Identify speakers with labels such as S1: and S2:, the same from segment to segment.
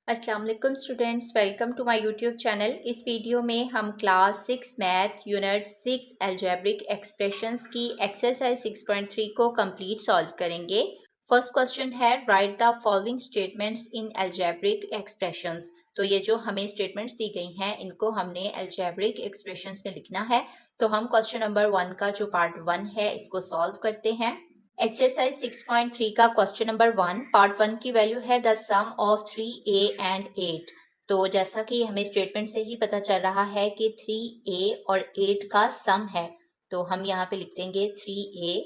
S1: अस्सलाम वालेकुम students, welcome to my YouTube channel. इस वीडियो में हम class 6 math unit 6 algebraic expressions की एक्सरसाइज 6.3 को कंप्लीट सॉल्व करेंगे। फर्स्ट क्वेश्चन है write the following statements in algebraic expressions. तो ये जो हमें स्टेटमेंट्स दी गई हैं इनको हमने अलजेब्रिक एक्सप्रेशंस में लिखना है। तो हम क्वेश्चन नंबर 1 का जो पार्ट 1 है इसको सॉल्व करते हैं। एक्सरसाइज 6.3 का क्वेश्चन नंबर 1 पार्ट 1 की वैल्यू है the sum of 3a and 8। तो जैसा कि हमें स्टेटमेंट से ही पता चल रहा है कि 3a और 8 का सम है, तो हम यहाँ पे लिख देंगे 3a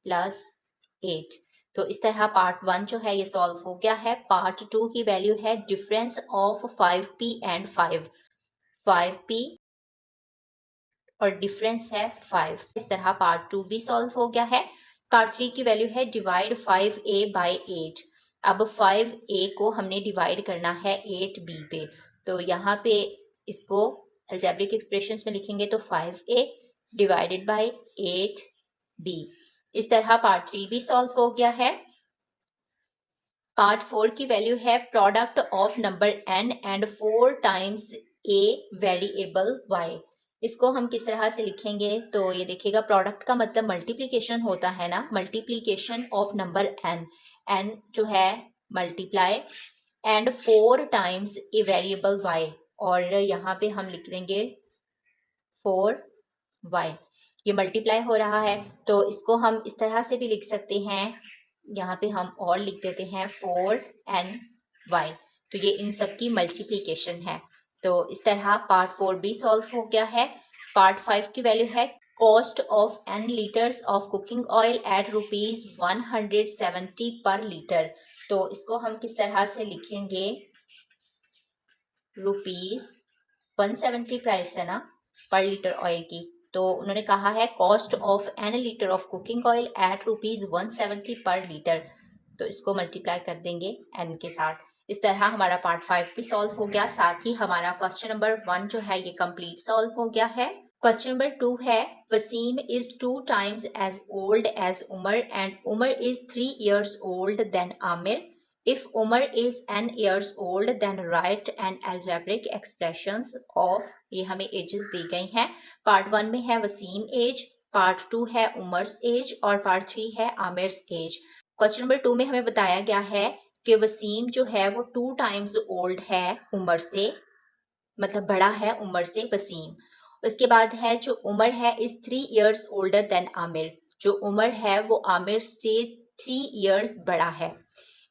S1: प्लस 8। तो इस तरह पार्ट 1 जो है ये सॉल्व हो गया है। पार्ट 2 की वैल्यू है difference of 5p and 5p और डिफरेंस है 5। इस तरह पार्ट 2 भी सॉल्व हो गया है। पार्ट 3 की वैल्यू है डिवाइड 5a बाई 8। अब 5a को हमने डिवाइड करना है 8b पे, तो यहाँ पे इसको अलजेब्रिक एक्सप्रेशंस में लिखेंगे तो 5a डिवाइडेड बाई 8b। इस तरह पार्ट 3 भी सॉल्व हो गया है। पार्ट 4 की वैल्यू है product of number n and 4 times a variable y। इसको हम किस तरह से लिखेंगे, तो ये देखिएगा प्रोडक्ट का मतलब मल्टीप्लिकेशन होता है ना, मल्टीप्लिकेशन ऑफ नंबर n जो है multiply and 4 times a variable y, और यहाँ पे हम लिख देंगे 4y। ये मल्टीप्लाई हो रहा है तो इसको हम इस तरह से भी लिख सकते हैं, यहाँ पे हम और लिख देते हैं 4ny। तो ये इन सब की मल्टीप्लिकेशन है। तो इस तरह पार्ट 4 भी सॉल्व हो गया है। पार्ट 5 की वैल्यू है cost of n litres of cooking oil eight ₹170 पर लीटर। तो इसको हम किस तरह से लिखेंगे, ₹170 प्राइस है ना पर लीटर ऑयल की, तो उन्होंने कहा है cost of n litre of cooking oil eight ₹170 पर लीटर। तो इसको मल्टीप्लाई कर देंगे n के साथ। इस तरह हमारा पार्ट 5 भी सॉल्व हो गया, साथ ही हमारा क्वेश्चन नंबर 1 जो है ये कंप्लीट सॉल्व हो गया है। क्वेश्चन नंबर 2 है Wasim is 2 times as old as Umar and Umar is 3 years old than Aamir. If Umar is n years old, then write an algebraic expressions of, ये हमें एजेस दी गई हैं। पार्ट 1 में है वसीम एज, पार्ट 2 है उमर्स एज और पार्ट 3 है आमिर्स एज। क्वेश्चन नंबर 2 में हमें बताया गया है कि वसीम जो है वो 2 टाइम्स ओल्ड है उमर से, मतलब बड़ा है उमर से वसीम। उसके बाद है जो उमर है is 3 years older than Aamir, जो उमर है वो आमिर से 3 years बड़ा है।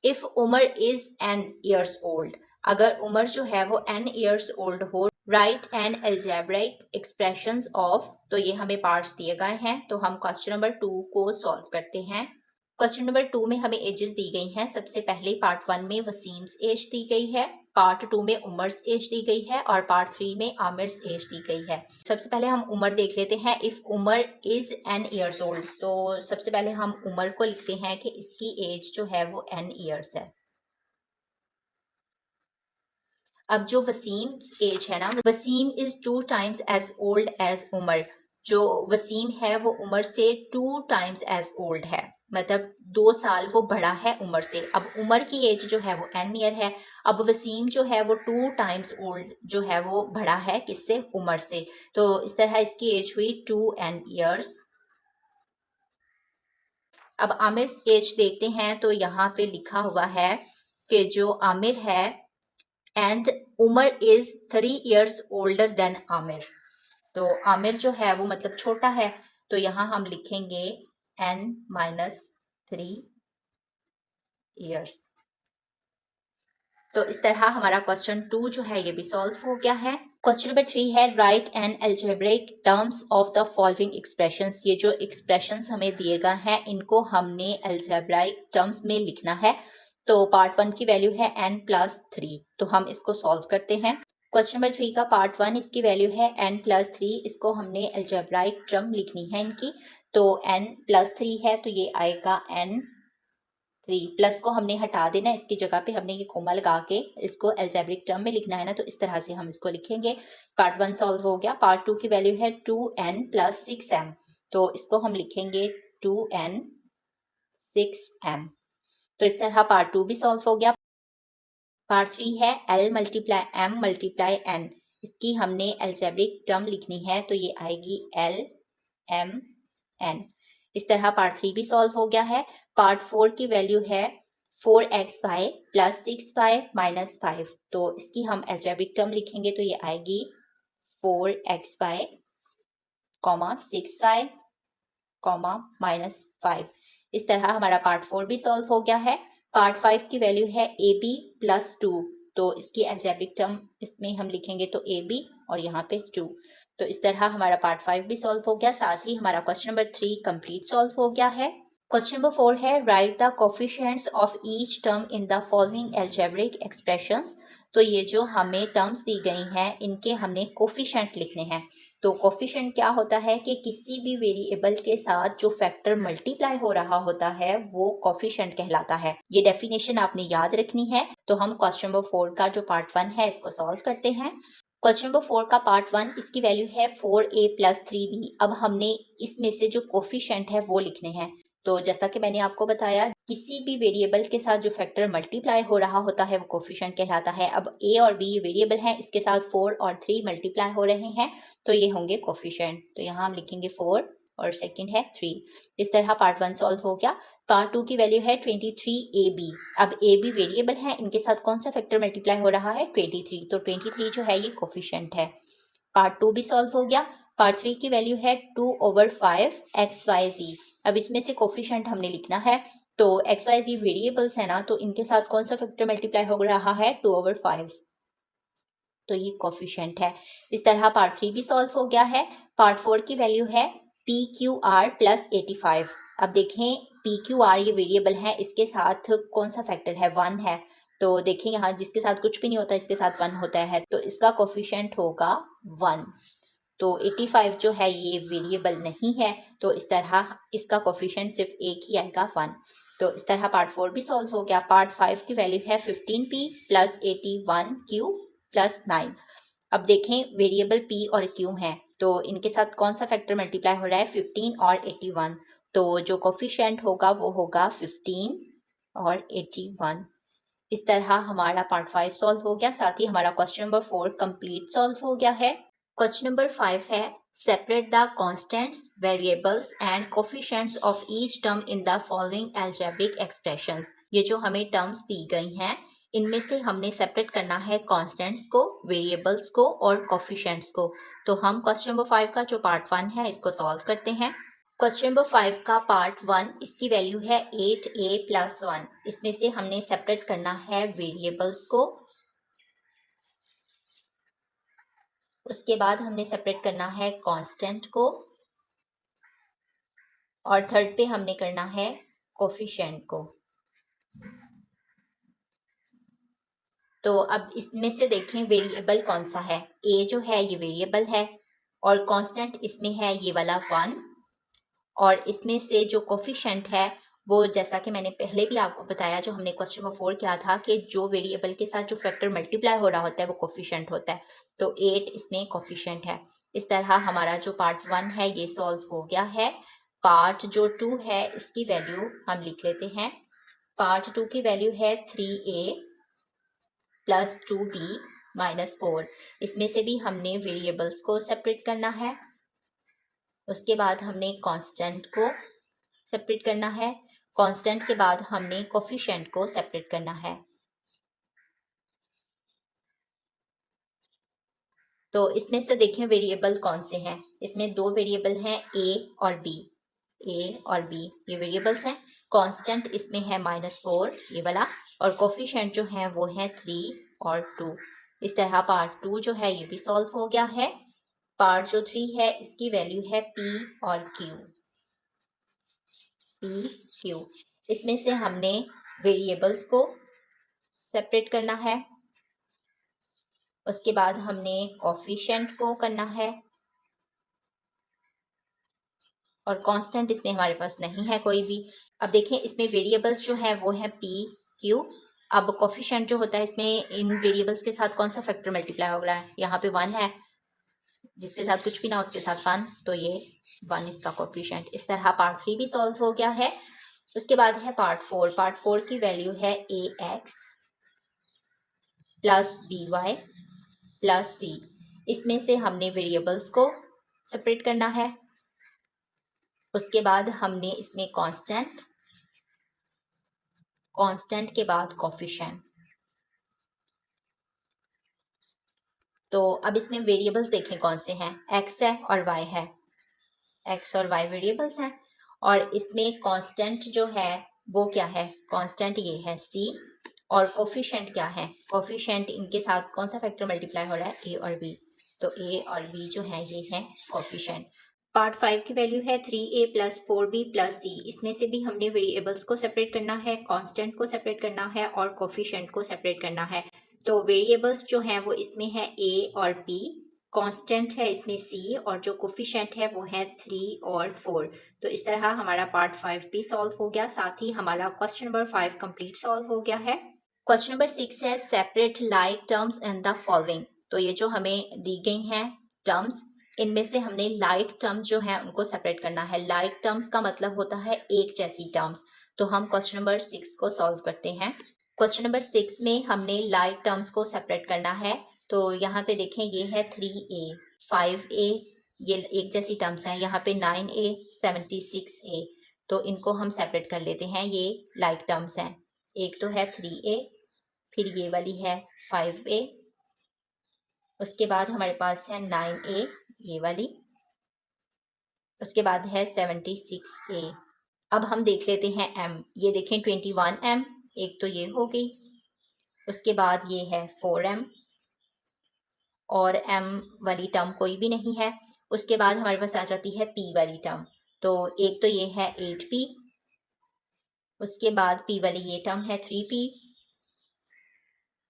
S1: If Umar is n years old, अगर उमर जो है वो n years old हो, right an algebraic expressions of. तो ये हमें पार्ट्स दिए गए हैं, तो हम क्वेश्चन नंबर 2 को सॉल्व करते हैं। क्वेश्चन नंबर 2 में हमें एजेस दी गई हैं। सबसे पहले पार्ट 1 में वसीम्स एज दी गई है, पार्ट 2 में उमर्स एज दी गई है और पार्ट 3 में आमिर्स एज दी गई है। सबसे पहले हम उमर देख लेते हैं। If Umar is n years old, तो सबसे पहले हम उमर को लिखते हैं कि इसकी एज जो है वो n years है। अब जो वसीम एज है ना, Wasim is 2 times as old as Umar, जो वसीम है वो उमर से 2 टाइम्स एज ओल्ड है, मतलब 2 साल वो बड़ा है उमर से। अब उमर की एज जो है वो n ईयर है। अब वसीम जो है वो 2 टाइम्स ओल्ड जो है वो बड़ा है किससे, उमर से। तो इस तरह इसकी एज हुई 2n years। अब आमिर एज देखते हैं, तो यहाँ पे लिखा हुआ है कि जो आमिर है and Umar is 3 years older than Aamir. तो आमिर जो है वो मतलब छोटा है, तो यहाँ हम लिखेंगे n-3 years। तो इस तरह हमारा क्वेश्चन 2 जो है ये भी सॉल्व हो गया है। क्वेश्चन नंबर 3 है right N algebraic terms of the following expressions. ये जो एक्सप्रेशंस हमें दिए गए हैं इनको हमने अलजेब्रिक टर्म्स में लिखना है। तो पार्ट 1 की वैल्यू है n+3, तो हम इसको सॉल्व करते हैं। क्वेश्चन नंबर 3 का पार्ट 1 इसकी वैल्यू है n+3, इसको हमने अलजेब्रिक टर्म लिखनी है इनकी। तो n+3 है तो ये आएगा n3, प्लस को हमने हटा देना, इसकी जगह पे हमने ये कोमा लगा के इसको अलजेब्रिक टर्म में लिखना है ना, तो इस तरह से हम इसको लिखेंगे। पार्ट 1 सॉल्व हो गया। पार्ट 2 की वैल्यू है 2n + 6m, तो इसको हम लिखेंगे 2n 6m। तो इस तरह पार्ट 2 भी सॉल्व हो गया। पार्ट 3 है L multiply M multiply N। इसकी हमने एल्जेब्रिक टर्म लिखनी है, तो ये आएगी L M N। इस तरह पार्ट 3 भी सॉल्व हो गया है। पार्ट 4 की वैल्यू है 4xy प्लस 6y माइनस 5। तो इसकी हम एल्जेब्रिक टर्म लिखेंगे, तो ये आएगी 4xy comma 6y comma minus 5। इस तरह हमारा पार्ट 4 भी सॉल्व हो गया है। पार्ट 5 की वैल्यू है AB प्लस 2। तो इसकी एल्जेब्रिक टर्म इसमें हम लिखेंगे, तो AB और यहाँ पे 2। तो इस तरह हमारा पार्ट 5 भी सॉल्व हो गया, साथ ही हमारा क्वेश्चन नंबर 3 कंप्लीट सॉल्व हो गया है। क्वेश्चन नंबर 4 है write the coefficients of each term in the following algebraic expressions. तो ये जो हमें टर्म्स दी गई हैं, इनके हमने कोफिशिएंट लिखने हैं। तो कोफिशिएंट क्या होता है कि किसी भी वेरिएबल के साथ जो फैक्टर मल्टीप्लाई हो रहा होता है वो कोफिशिएंट कहलाता है। ये डेफिनेशन आपने याद रखनी है। तो हम क्वेश्चन नंबर 4 का जो पार्ट 1 है इसको सॉल्व करते हैं। क्वेश्चन नंबर 4 का पार्ट 1, इसकी वैल्यू है 4a प्लस 3b। अब हमने इसमें से जो कोफिशिएंट है वो लिखने हैं। तो जैसा कि मैंने आपको बताया, किसी भी वेरिएबल के साथ जो फैक्टर मल्टीप्लाई हो रहा होता है वो कोफिशिएंट कहलाता है। अब a और b वेरिएबल हैं, इसके साथ 4 और 3 मल्टीप्लाई हो रहे हैं, तो ये होंगे कोफिशिएंट। तो यहाँ हम लिखेंगे 4 और सेकंड है 3। इस तरह पार्ट 1 सॉल्व हो गया। पार्ट 2 की वैल्यू है 23ab। अब ab वेरिएबल है, इनके साथ कौन सा फैक्टर मल्टीप्लाई हो रहा है? 23। तो 23 जो है ये कोफिशिएंट है। पार्ट 2 भी सॉल्व हो गया। पार्ट 3 की वैल्यू है 2/5 xyz। अब इसमें से कोफिशिएंट हमने लिखना है। तो xyz वेरिएबल्स है ना, तो इनके साथ कौन सा फैक्टर मल्टीप्लाई हो रहा है? 2/5। तो ये कोफिशिएंट है। इस तरह पार्ट 3 भी सॉल्व हो गया है। पार्ट 4 की वैल्यू है PQR प्लस 85। अब देखें PQR ये वेरिएबल है, इसके साथ कौन सा फैक्टर है? 1 है। तो देखें यहाँ जिसके साथ कुछ भी नहीं होता इसके साथ 1 होता है, तो इसका कोफिशिएंट होगा 1। तो 85 जो है ये वेरिएबल नहीं है, तो इस तरह इसका कोफिशिएंट सिर्फ एक ही आएगा 1। तो इस तरह पार्ट 4 भी सॉल्व हो गया। पार्ट 5 की वैल्यू है 15p प्लस 81q प्लस 9। अब देखें वेरिएबल p और q हैं, तो इनके साथ कौन सा फैक्टर मल्टीप्लाई हो रहा है? 15 और 81। तो जो कोफिशिएंट होगा वो होगा 15 और 81। इस तरह हमारा पार्ट 5 सॉल्व हो गया, साथ ही हमारा क्वेश्चन नंबर 4 कंप्लीट सॉल्व हो गया है। क्वेश्चन नंबर 5 है separate the constants, variables and coefficients of each term in the following algebraic expressions. ये जो हमें टर्म्स दी गई हैं, इनमें से हमने सेपरेट करना है कॉन्स्टेंट्स को, वेरिएबल्स को और कोफिशिएंट्स को। तो हम क्वेश्चन नंबर 5 का जो पार्ट 1 है इसको सॉल्व करते हैं। क्वेश्चन नंबर 5 का पार्ट 1, इसकी वैल्यू है 8a प्लस 1। इसमें से हमने सेपरेट करना है वेरिएबल्स को, उसके बाद हमने सेपरेट करना है कांस्टेंट को, और थर्ड पे हमने करना है कोफिशिएंट को। तो अब इसमें से देखें वेरिएबल कौन सा है। a जो है ये वेरिएबल है, और कांस्टेंट इसमें है ये वाला 1, और इसमें से जो कोफिशिएंट है वो, जैसा कि मैंने पहले भी आपको बताया, जो हमने क्वेश्चन नंबर 4 किया था, कि जो वेरिएबल के साथ जो फैक्टर मल्टीप्लाई हो रहा होता है वो कोफिशिएंट होता है। तो 8 इसमें कोफिशिएंट है। इस तरह हमारा जो पार्ट 1 है ये सॉल्व हो गया है। पार्ट जो 2 है इसकी वैल्यू हम लिख लेते हैं। पार्ट 2 की वैल्यू है 3a प्लस 2b माइनस 4। इसमें से भी हमने वेरिएबल्स को सेपरेट करना है, उसके बाद हमने कांस्टेंट को सेपरेट करना है, कांस्टेंट के बाद हमने कोफिशिएंट को सेपरेट करना है। तो इसमें से देखें वेरिएबल कौन से हैं। इसमें दो वेरिएबल हैं a और b। a और b ये वेरिएबल्स हैं। कांस्टेंट इसमें है -4 ये वाला, और कोफिशिएंट जो है वो है 3 और 2। इस तरह पार्ट 2 जो है ये भी सॉल्व हो गया है। पार्ट जो 3 है इसकी वैल्यू है p और q। p q इसमें से हमने वेरिएबल्स को सेपरेट करना है, उसके बाद हमने कोफिशिएंट को करना है, और कांस्टेंट इसमें हमारे पास नहीं है कोई भी। अब देखें इसमें वेरिएबल्स जो है वो है p q। अब कोफिशिएंट जो होता है इसमें इन वेरिएबल्स के साथ कौन सा फैक्टर मल्टीप्लाई हो रहा है? यहाँ पे 1 है, जिसके साथ कुछ भी ना उसके साथ 1, तो ये 1 इसका कोफिशिएंट। इस तरह पार्ट 3 भी सॉल्व हो गया है। उसके बाद है पार्ट 4। पार्ट 4 की वैल्यू है ax plus b y plus c. इसमें से हमने वेरिएबल्स को सेपरेट करना है। उसके बाद हमने इसमें कांस्टेंट, कांस्टेंट के बाद कोफिशिएंट। तो अब इसमें वेरिएबल्स देखें कौन से हैं, एक्स है और वाई है, एक्स और वाई वेरिएबल्स हैं। और इसमें कांस्टेंट जो है वो क्या है, कांस्टेंट ये है सी। और कोफिशिएंट क्या है, कोफिशिएंट इनके साथ कौन सा फैक्टर मल्टीप्लाई हो रहा है, ए और बी। तो ए और बी जो है ये है कोफिशिएंट। पार्ट 5 की वैल्यू है 3a plus 4b plus c. इसमें से भी हमने वेरिएबल्स को सेपरेट करना है, कांस्टेंट को सेपरेट करना है और कोफिशिएंट को सेपरेट करना है। तो वेरिएबल्स जो हैं वो इसमें है a और b, कांस्टेंट है इसमें c और जो कोफिशिएंट है वो है 3 और 4। तो इस तरह हमारा पार्ट 5 भी सॉल्व हो गया, साथ ही हमारा क्वेश्चन नंबर 5 कंप्लीट सॉल्व हो गया है। क्वेश्चन नंबर 6 है separate like terms in the following. तो ये जो हमें दी गई हैं टर्म्स, इनमें से हमने लाइक टर्म्स जो है उनको सेपरेट करना है। लाइक टर्म्स का मतलब होता है एक जैसी टर्म्स। तो हम क्वेश्चन नंबर 6 को सॉल्व करते हैं। क्वेश्चन नंबर 6 में हमने लाइक टर्म्स को सेपरेट करना है। तो यहाँ पे देखें ये है 3a 5a, ये एक जैसी टर्म्स हैं। यहाँ पे 9a 76a, तो इनको हम सेपरेट कर लेते हैं, ये लाइक टर्म्स हैं। एक तो है 3a, फिर ये वाली है 5a, उसके बाद हमारे पास है 9a ये वाली, उसके बाद है 76a। अब हम देख लेते हैं m, ये देखें 21m, एक तो ये हो गई, उसके बाद ये है 4m और m वाली टर्म कोई भी नहीं है। उसके बाद हमारे पास आ जाती है p वाली टर्म, तो एक तो ये है 8p, उसके बाद p वाली ये टर्म है 3p,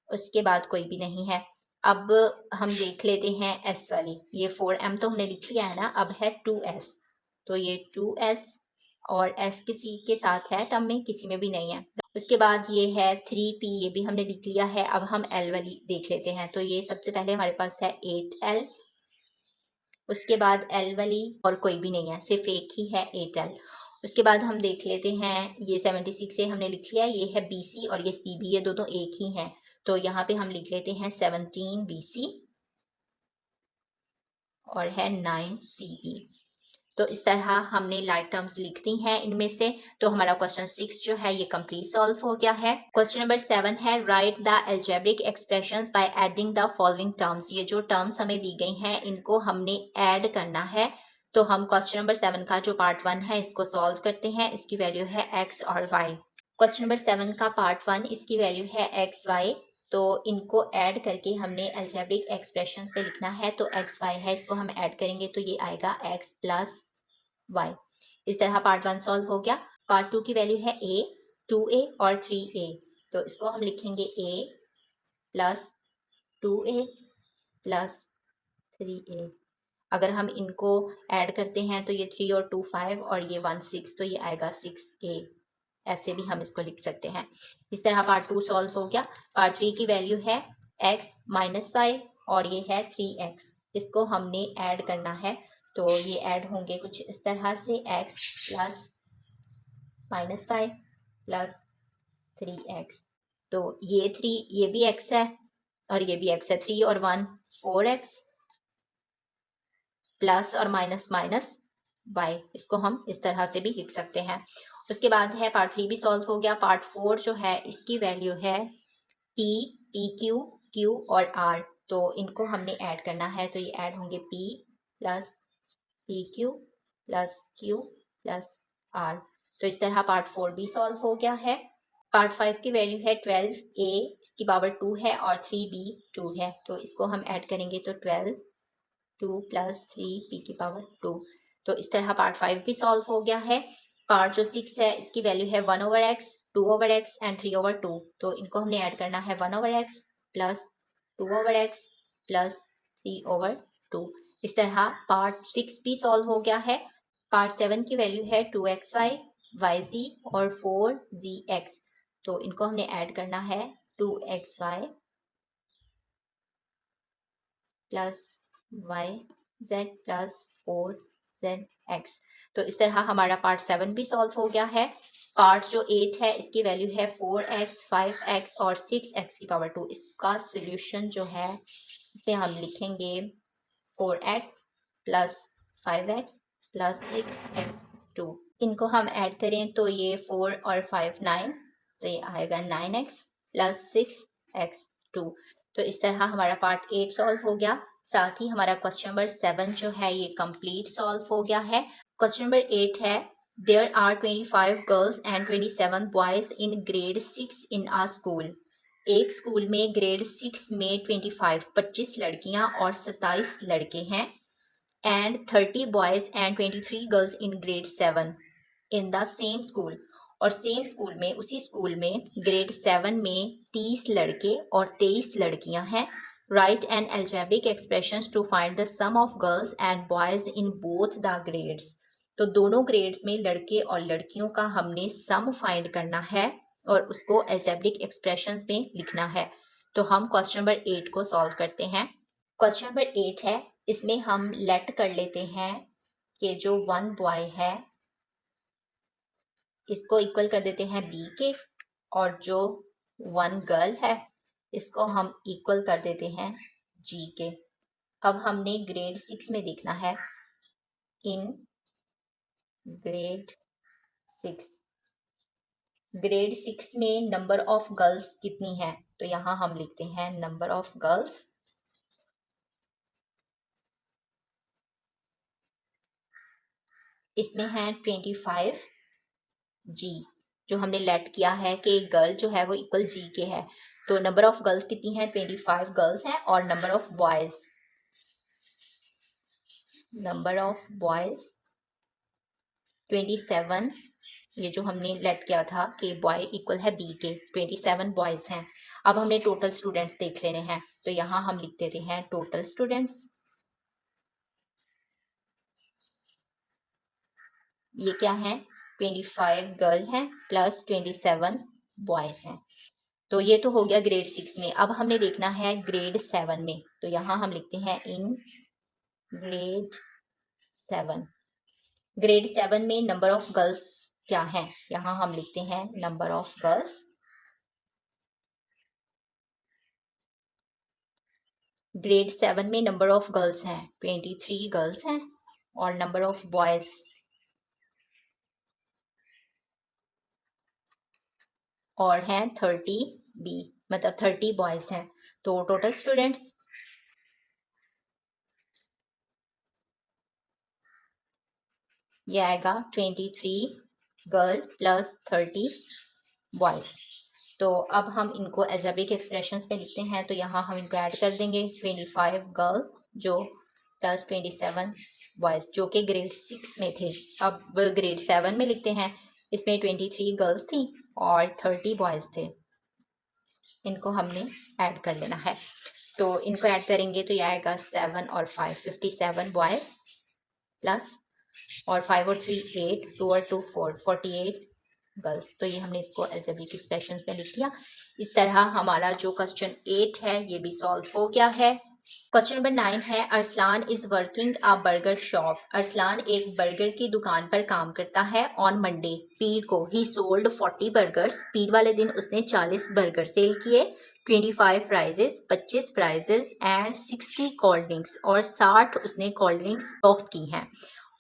S1: उसके बाद कोई भी नहीं है। अब हम देख लेते हैं s वाली, ये 4m तो हमने लिख लिया है ना, अब है 2s, तो ये 2s और s किसी के साथ है टर्म में, किसी में भी नहीं है। उसके बाद ये है 3p, ये भी हमने लिख लिया है। अब हम l वाली देख लेते हैं, तो ये सबसे पहले हमारे पास है 8l, उसके बाद l वाली और कोई भी नहीं है, सिर्फ एक ही है 8l। उसके बाद हम देख लेते हैं, ये 76 से हमने लिख लिया, ये है bc और ये cb, ये दोनों एक ही हैं। तो यहाँ पे हम लिख लेते हैं 17bc और है 9cb। तो इस तरह हमने लाइक टर्म्स लिख दी हैं इनमें से। तो हमारा क्वेश्चन 6 जो है ये कंप्लीट सॉल्व हो गया है। क्वेश्चन नंबर 7 है write the algebraic expressions by adding the following terms. ये जो टर्म्स हमें दी गई हैं इनको हमने ऐड करना है। तो हम क्वेश्चन नंबर 7 का जो पार्ट 1 है इसको सॉल्व करते हैं। इसकी वैल्यू है x और y। क्वेश्चन नंबर 7 का पार्ट 1, इसकी वैल्यू है x y। तो इनको ऐड करके हमने अलजेब्रिक एक्सप्रेशंस पे लिखना है। तो एक्स वाई है, इसको हम ऐड करेंगे तो ये आएगा x प्लस वाई। इस तरह पार्ट 1 सॉल्व हो गया। पार्ट 2 की वैल्यू है a 2a और 3a, तो इसको हम लिखेंगे a plus 2a plus 3a। अगर हम इनको ऐड करते हैं तो ये 3 और 2 5 और ये 1 6, तो ये आएगा 6a। ऐसे भी हम इसको लिख सकते हैं। इस तरह पार्ट 2 सॉल्व हो गया। पार्ट 3 की वैल्यू है x माइनस वाई और ये है 3x, इसको हमने ऐड करना है। तो ये ऐड होंगे कुछ इस तरह से, x plus minus y plus 3x। तो ये 3, ये भी x है और ये भी x है, 3 और 1 4x प्लस और माइनस माइनस y, इसको हम इस तरह से भी लिख सकते हैं। उसके बाद है पार्ट 3 भी सॉल्व हो गया। पार्ट 4 जो है इसकी वैल्यू है p p q q और r, तो इनको हमने ऐड करना है। तो ये ऐड होंगे p plus P Q plus q plus r। तो इस तरह पार्ट 4 भी सॉल्व हो गया है। पार्ट 5 की वैल्यू है 12a, इसकी पावर 2 है और 3b 2 है, तो इसको हम ऐड करेंगे तो 12 2 प्लस 3p की पावर 2। तो इस तरह पार्ट 5 भी सॉल्व हो गया है। पार्ट जो 6 है इसकी वैल्यू है 1 over x 2 over x and 3 over 2, तो इनको हमने ऐड करना है 1 over x plus 2 over x plus 3 over 2। इस तरह पार्ट 6 भी सॉल्व हो गया है। पार्ट 7 की वैल्यू है 2xy yz और 4zx, तो इनको हमने ऐड करना है 2xy plus y z plus 4 z x. तो इस तरह हमारा पार्ट 7 भी सॉल्व हो गया है। पार्ट जो 8 है इसकी वैल्यू है 4x, 5x और 6x की पावर 2। इसका सोल्यूशन जो है इसमें हम लिखेंगे 4x plus 5x plus 6x2। इनको हम ऐड करें तो ये 4 और 5 9, तो ये आएगा 9x प्लस 6x2। तो इस तरह हमारा पार्ट 8 सॉल्व हो गया। साथ ही हमारा क्वेश्चन नंबर 7 जो है ये कंप्लीट सॉल्व हो गया है। क्वेश्चन नंबर 8 है, there are 25 girls and 27 boys in grade 6 in a school. एक स्कूल में ग्रेड 6 में 25 लड़कियां और 27 लड़के हैं। And 30 boys and 23 girls in grade 7 in the same school. और सेम स्कूल में, उसी स्कूल में ग्रेड 7 में 30 लड़के और 23 लड़कियां हैं। Write an algebraic expressions to find the sum of girls and boys in both the grades. तो दोनों ग्रेड्स में लड़के और लड़कियों का हमने सम फाइंड करना है और उसको algebraic expressions में लिखना है। तो हम क्वेश्चन नंबर 8 को सॉल्व करते हैं। क्वेश्चन नंबर 8 है, इसमें हम लेट कर लेते हैं कि जो 1 बॉय है इसको इक्वल कर देते हैं बी के, और जो 1 गर्ल है इसको हम इक्वल कर देते हैं जी के। अब हमने ग्रेड 6 में देखना है, इन ग्रेड 6। ग्रेड 6 में नंबर ऑफ गर्ल्स कितनी है, तो यहाँ हम लिखते हैं नंबर ऑफ गर्ल्स इसमें है 25 जी, जो हमने लेट किया है कि गर्ल जो है वो इक्वल जी के है। तो नंबर ऑफ गर्ल्स कितनी है, 25 गर्ल्स हैं। और नंबर ऑफ बॉयज 27। ये जो हमने लेट किया था कि बॉय इक्वल है बी के, 27 बॉयज हैं। अब हमने टोटल स्टूडेंट्स देख लेने हैं, तो यहाँ हम लिख देते हैं टोटल स्टूडेंट्स। ये क्या है, 25 गर्ल हैं प्लस 27 बॉयज हैं। तो ये तो हो गया ग्रेड 6 में। अब हमने देखना है ग्रेड 7 में, तो यहाँ हम लिखते हैं इन ग्रेड 7। ग्रेड 7 में नंबर ऑफ गर्ल्स क्या है, यहाँ हम लिखते हैं नंबर ऑफ गर्ल्स। ग्रेड 7 में नंबर ऑफ गर्ल्स हैं 23 गर्ल्स हैं, और नंबर ऑफ बॉयज और हैं 30 बी, मतलब 30 बॉयज हैं। तो टोटल स्टूडेंट्स ये आएगा 23 गर्ल प्लस 30 बॉयज। तो अब हम इनको algebraic एक्सप्रेशंस में लिखते हैं, तो यहाँ हम इनको ऐड कर देंगे 25 गर्ल जो प्लस 27 बॉयज जो कि ग्रेड 6 में थे। अब ग्रेड 7 में लिखते हैं, इसमें 23 गर्ल्स थी और 30 बॉयज थे। इनको हमने ऐड कर लेना है, तो इनको ऐड करेंगे तो ये आएगा 7 और 5 57 बॉयज प्लस, और 5 और 3 8, 2 और 2 4 48 गर्ल्स। तो ये हमने इसको algebraic एक्सप्रेशंस में लिख दिया। इस तरह हमारा जो क्वेश्चन 8 है ये भी सॉल्व हो गया है। क्वेश्चन नंबर 9 है, Arsalan is working a burger shop. Arsalan एक बर्गर की दुकान पर काम करता है। ऑन मंडे, पीर को, ही सोल्ड 40 बर्गर्स। पीर वाले दिन उसने 40 बर्गर सेल किए। 25 फ्राइजेस, 25 फ्राइजेस एंड 60 कोल्ड ड्रिंक्स, और 60 उसने कोल्ड ड्रिंक्स स्टॉक की हैं।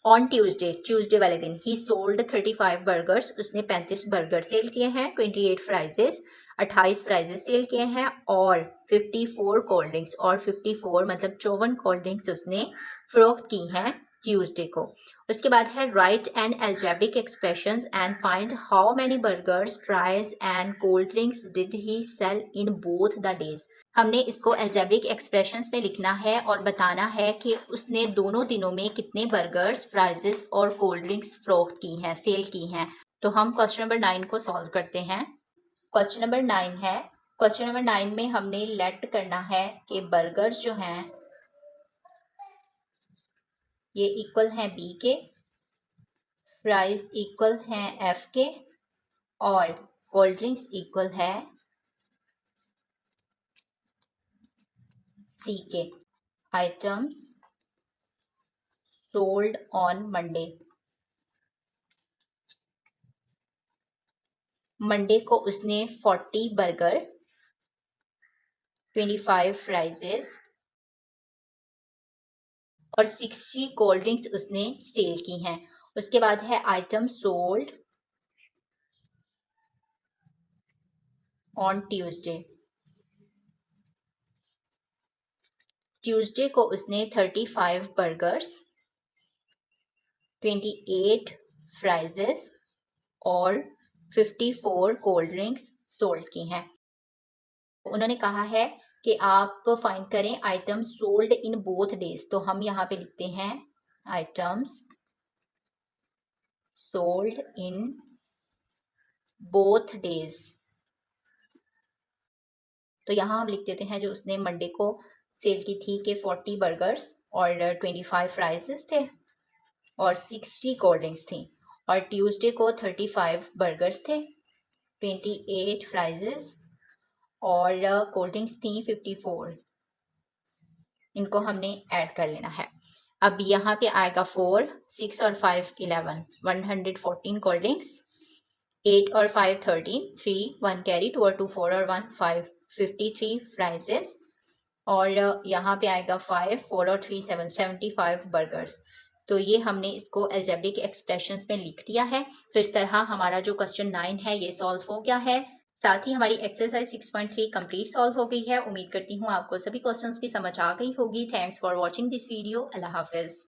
S1: ऑन ट्यूसडे, ट्यूसडे वाले दिन, ही सोल्ड 35 बर्गर्स। उसने 35 बर्गर सेल किए हैं। 28 फ्राइजेस, 28 फ्राइजेस सेल किए हैं, और 54 कोल्ड ड्रिंक्स, और 54 मतलब 54 कोल्ड ड्रिंक्स उसने फरोख्त की हैं ट्यूसडे को। उसके बाद है, write and algebraic expressions and find how many burgers, fries and cold drinks did he sell in both the days. हमने इसको algebraic एक्सप्रेशंस में लिखना है और बताना है कि उसने दोनों दिनों में कितने बर्गर्स, फ्राइजेस और कोल्ड ड्रिंक्स फरोख्त की हैं, सेल की हैं। तो हम क्वेश्चन नंबर 9 को सॉल्व करते हैं। क्वेश्चन नंबर 9 है, क्वेश्चन नंबर 9 में हमने लेट करना है कि बर्गर्स जो हैं ये इक्वल हैं बी के, फ्राइज इक्वल हैं एफ के, और कोल्ड ड्रिंक्स इक्वल है सी के। Items sold on Monday. Monday को उसने 40 बर्गर, 25 फ्राइजेस और 60 कोल्ड ड्रिंक्स उसने सेल की हैं। उसके बाद है item sold on Tuesday. Tuesday को उसने 35 बर्गर्स, 28 फ्राइजेस और 54 कोल्ड ड्रिंक्स सोल्ड की हैं। उन्होंने कहा है कि आप फाइंड करें item sold in both days. तो हम यहाँ पे लिखते हैं items sold in both days. तो यहाँ हम लिख देते हैं जो उसने मंडे को सेल की थी कि 40 बर्गर्स और 25 फ्राइजेस थे और 60 कोल्ड ड्रिंक्स थी। और ट्यूसडे को 35 बर्गर्स थे, 28 फ्राइजेस और कोल्ड ड्रिंक्स थी 54। इनको हमने ऐड कर लेना है। अब यहाँ पे आएगा 4, 6 और 5 11, 114 कोल्ड ड्रिंक्स, 8 और 5 13, 3 1 कैरी, 2 और 2 4 और 1 5, 53 फ्राइजेस और यहाँ पे आएगा 5 4 और 3 7, 75 बर्गर्स। तो ये हमने इसको अलजेब्रिक एक्सप्रेशंस में लिख दिया है। तो इस तरह हमारा जो क्वेश्चन 9 है ये सॉल्व हो गया है। साथ ही हमारी एक्सरसाइज 6.3 कंप्लीट सॉल्व हो गई है। उम्मीद करती हूँ आपको सभी क्वेश्चंस की समझ आ गई होगी। Thanks for watching this video. Allah Hafiz.